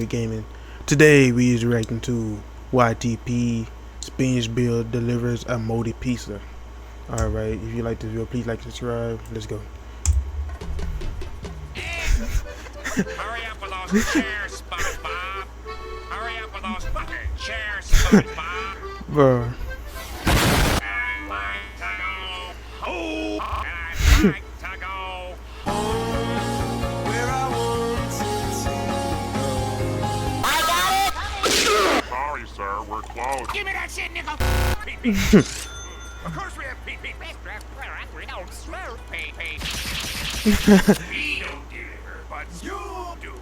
Gaming. Today we is reacting to YTP Spingebill delivers a moldy pizza. Alright, if you like this video, please like, subscribe. Let's go. Hurry up with those chairs, SpongeBob. Hurry up with those fucking chairs, SpongeBob. Bro. I'd like to go home. I'd like to go home. Where I want to go. I got it! Sorry, sir, we're closed. Give me that shit, nigga. Pee-pee. Of course we have pee-pee. We don't smell pee-pee. We don't deliver, but you do.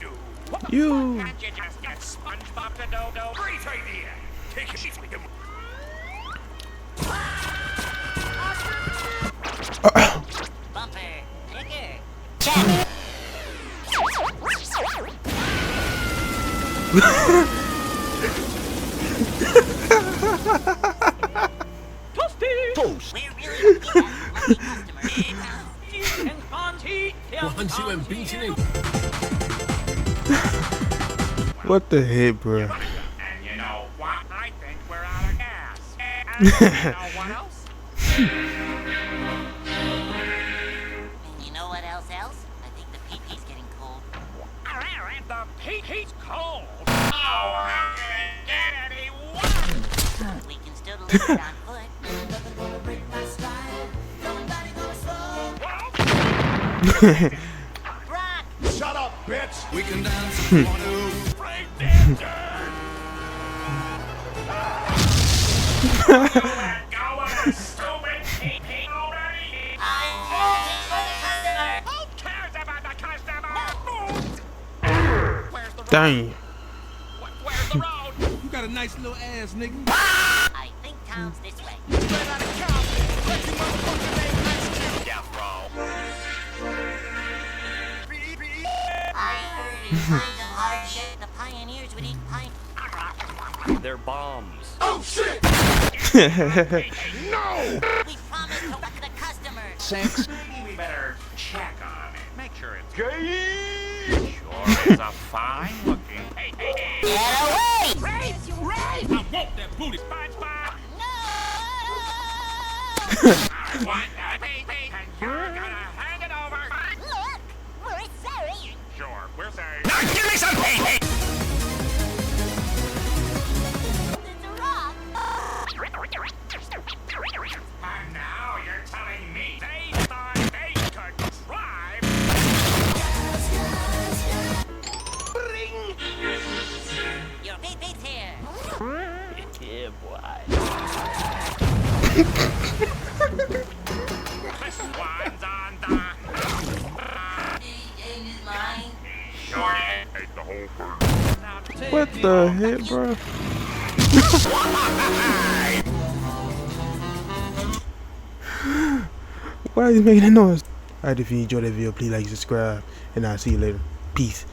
You. Can't you just get SpongeBob to do? Great idea. Take a sheet with him. Bumper, nigger. Check. Toast. We're really looking at lucky customer. Once you and beating it. What the heck, bro? And you know what? I think we're out of gas. And you know what else? And you know what else? I think the pee-pee's getting cold. The pee-pee's cold. Oh, I can't get any warm. We can still deliver it on foot. Nothing gonna break my stride. Nobody gonna slow. Rock! Shut up, bitch! We can dance if you want to. Break this dirt. Let go of the stupid pee-pee already. Who cares about the customer? Where's the road? Dang. Where's the road? You got a nice little ass, nigga. I think town's this way. Death row. I heard in times of hardship, the pioneers would eat pine. They're bombs. Oh, shit! No! We promised to work the customers. Sex. Maybe we better check on it. Make sure it's Gay! sure is a fine looking. Hey. Get away! Race! I want that booty. SpongeBob. No! I want that pee-pee, and you're gonna hand it over. Look, we're sorry. Sure, we're saying. Now give me some pee-pee. It's a rock. And now you're telling me they thought they could drive. Your pee-pee's here. Yeah, boy. This one's on the. It is mine. Sure is. Ate the whole thing. Now take What me the home. heck, bro? Why are you making that noise? Alright, if you enjoyed that video, please like, subscribe, and I'll see you later. Peace.